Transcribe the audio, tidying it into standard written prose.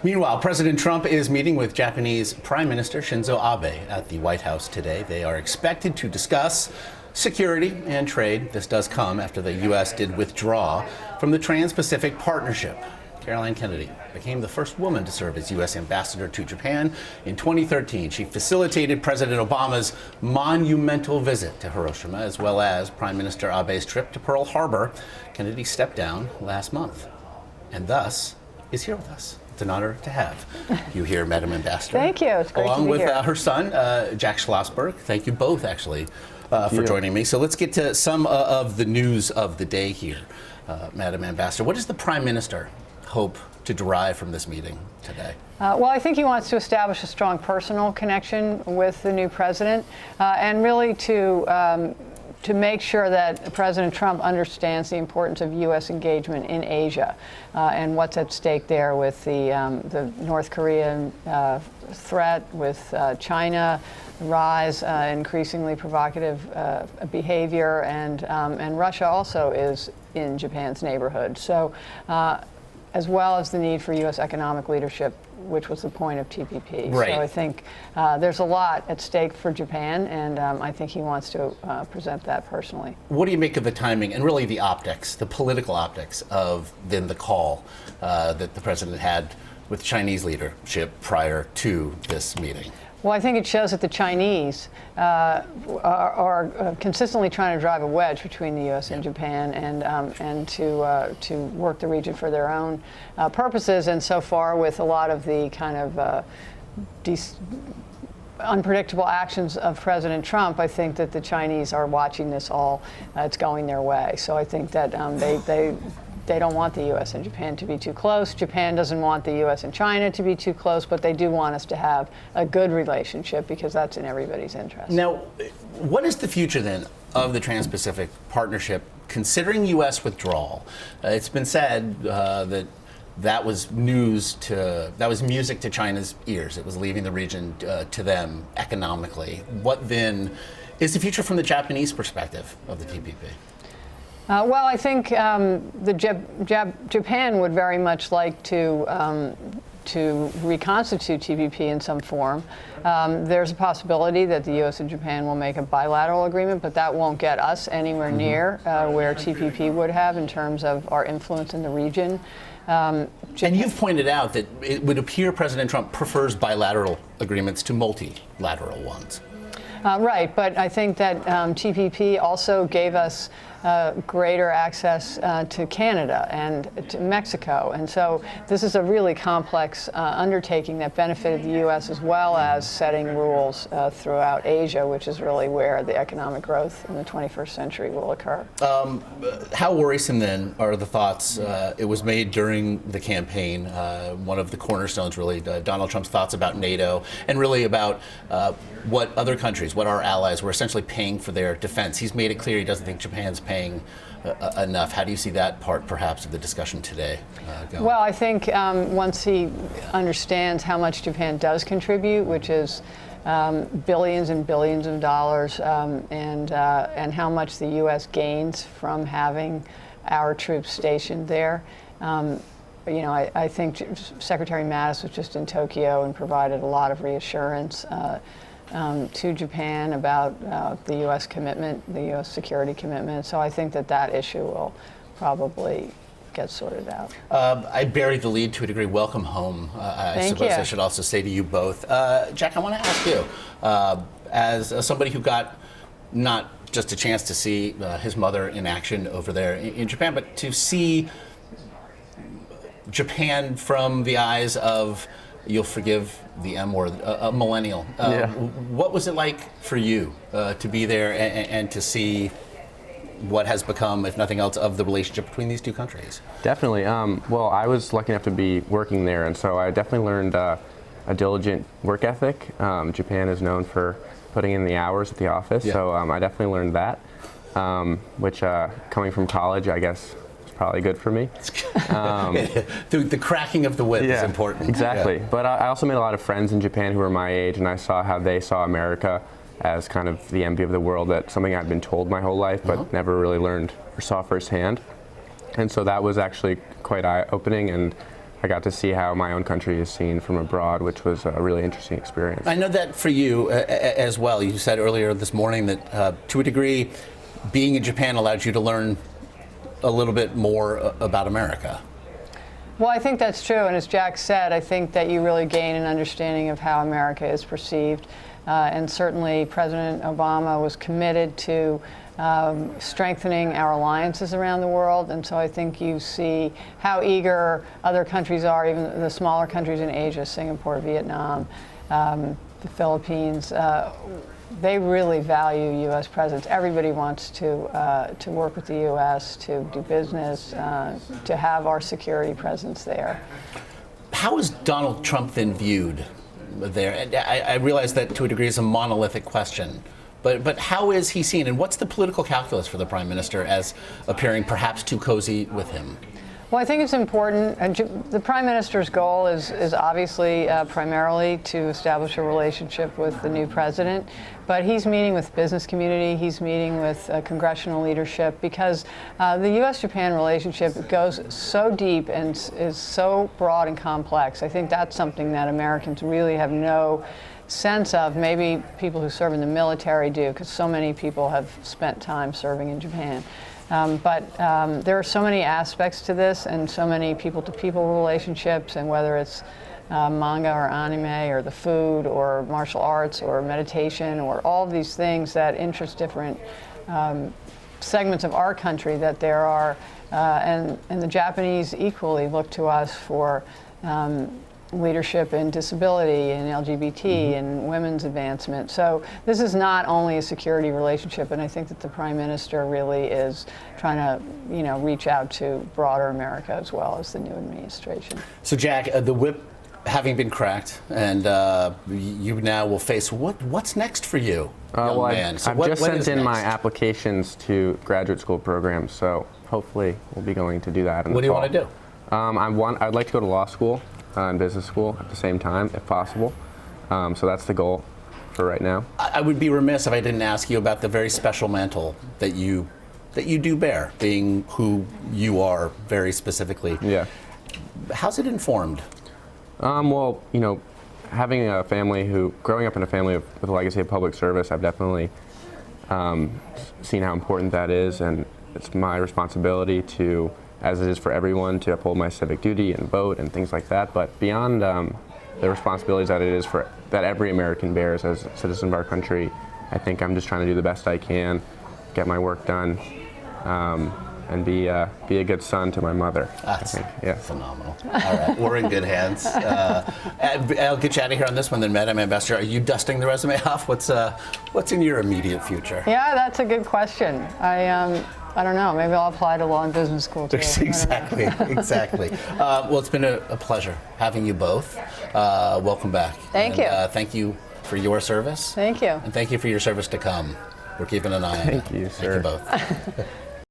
Meanwhile, President Trump is meeting with Japanese Prime Minister Shinzo Abe at the White House today. They are expected to discuss security and trade. This does come after the U.S. did withdraw from the Trans-Pacific Partnership. Caroline Kennedy became the first woman to serve as U.S. ambassador to Japan in 2013. She facilitated President Obama's monumental visit to Hiroshima, as well as Prime Minister Abe's trip to Pearl Harbor. Kennedy stepped down last month and thus is here with us. It's an honor to have you here, Madam Ambassador. Thank you. It's great Along to be with here. Her son, Jack Schlossberg. Thank you both, actually, for joining me. So let's get to some of the news of the day here, Madam Ambassador. What does the Prime Minister hope to derive from this meeting today? Well, I think he wants to establish a strong personal connection with the new president, and really to make sure that President Trump understands the importance of U.S. engagement in Asia and what's at stake there with the North Korean threat, with China rise, increasingly provocative behavior, and Russia also is in Japan's neighborhood. So, as well as the need for U.S. economic leadership, which was the point of TPP. Right. So I think there's a lot at stake for Japan, and I think he wants to present that personally. What do you make of the timing and really the optics, the political optics of then the call that the president had with Chinese leadership prior to this meeting? Well, I think it shows that the Chinese are consistently trying to drive a wedge between the U.S. and Japan, and to work the region for their own purposes. And so far, with a lot of the kind of unpredictable actions of President Trump, I think that the Chinese are watching this all. It's going their way. So I think that they don't want the U.S. and Japan to be too close. Japan doesn't want the U.S. and China to be too close, but they do want us to have a good relationship because that's in everybody's interest. Now, what is the future then of the Trans-Pacific Partnership, considering U.S. withdrawal? It's been said that was music to China's ears. It was leaving the region to them economically. What then is the future from the Japanese perspective of the TPP? Well, I think Japan would very much like to reconstitute TPP in some form. There's a possibility that the U.S. and Japan will make a bilateral agreement, but that won't get us anywhere near where TPP would have in terms of our influence in the region. And you've pointed out that it would appear President Trump prefers bilateral agreements to multilateral ones. Right, but I think that TPP also gave us greater access to Canada and to Mexico. And so this is a really complex undertaking that benefited the U.S. as well as setting rules throughout Asia, which is really where the economic growth in the 21st century will occur. How worrisome then are the thoughts? It was made during the campaign, one of the cornerstones really, Donald Trump's thoughts about NATO and really about what other countries, what our allies were essentially paying for their defense. He's made it clear he doesn't think Japan's paying enough. How do you see that part, perhaps, of the discussion today going? Well, I think once he understands how much Japan does contribute, which is billions and billions of dollars, and how much the U.S. gains from having our troops stationed there. I think Secretary Mattis was just in Tokyo and provided a lot of reassurance to Japan about the U.S. commitment, the U.S. security commitment. So I think that issue will probably get sorted out. I buried the lead to a degree. Welcome home. I suppose I should also say to you both. Jack, I want to ask you, as somebody who got not just a chance to see his mother in action over there in Japan, but to see Japan from the eyes of, you'll forgive the M word, a millennial. What was it like for you to be there and to see what has become, if nothing else, of the relationship between these two countries? Definitely. Well, I was lucky enough to be working there, and so I definitely learned a diligent work ethic. Japan is known for putting in the hours at the office, so I definitely learned that, which coming from college, I guess, probably good for me. The cracking of the whip is important. Exactly. But I also made a lot of friends in Japan who were my age, and I saw how they saw America as kind of the envy of the world. That's something I've been told my whole life, but never really learned or saw firsthand. And so that was actually quite eye-opening, and I got to see how my own country is seen from abroad, which was a really interesting experience. I know that for you as well. You said earlier this morning that to a degree, being in Japan allowed you to learn a little bit more about America. Well, I think that's true, and as Jack said, I think that you really gain an understanding of how America is perceived, and certainly President Obama was committed to strengthening our alliances around the world, and so I think you see how eager other countries are, even the smaller countries in Asia, Singapore, Vietnam, the Philippines. They really value U.S. presence. Everybody wants to work with the U.S., to do business, to have our security presence there. How is Donald Trump then viewed there? And I realize that to a degree is a monolithic question, but how is he seen, and what's the political calculus for the Prime Minister as appearing perhaps too cozy with him? Well, I think it's important. The Prime Minister's goal is obviously primarily to establish a relationship with the new president, but he's meeting with business community, he's meeting with congressional leadership, because the U.S.-Japan relationship goes so deep and is so broad and complex. I think that's something that Americans really have no sense of. Maybe people who serve in the military do, because so many people have spent time serving in Japan. But there are so many aspects to this, and so many people-to-people relationships, and whether it's manga or anime or the food or martial arts or meditation or all of these things that interest different segments of our country, that there are, and the Japanese equally look to us for leadership in disability and LGBT and women's advancement. So this is not only a security relationship, and I think that the Prime Minister really is trying to, reach out to broader America as well as the new administration. So Jack, the whip having been cracked, and you now will face what's next for you, young man? So I've just sent in my applications to graduate school programs, so hopefully we'll be going to do that in the fall. What do you want to do? I'd like to go to law school and business school at the same time, if possible. So that's the goal for right now. I would be remiss if I didn't ask you about the very special mantle that you do bear, being who you are very specifically. Yeah. How's it informed? Well, growing up in a family with a legacy of public service, I've definitely seen how important that is, and it's my responsibility to, as it is for everyone, to uphold my civic duty and vote and things like that. But beyond the responsibilities that every American bears as a citizen of our country, I think I'm just trying to do the best I can, get my work done, and be a good son to my mother. That's phenomenal. All right, we're in good hands. I'll get you out of here on this one then, Madam Ambassador. Are you dusting the resume off? What's in your immediate future? Yeah, that's a good question. I don't know. Maybe I'll apply to law and business school too. Exactly. Well, it's been a pleasure having you both. Welcome back. Thank you. Thank you for your service. Thank you. And thank you for your service to come. We're keeping an eye on it. Thank you, sir. Thank you both.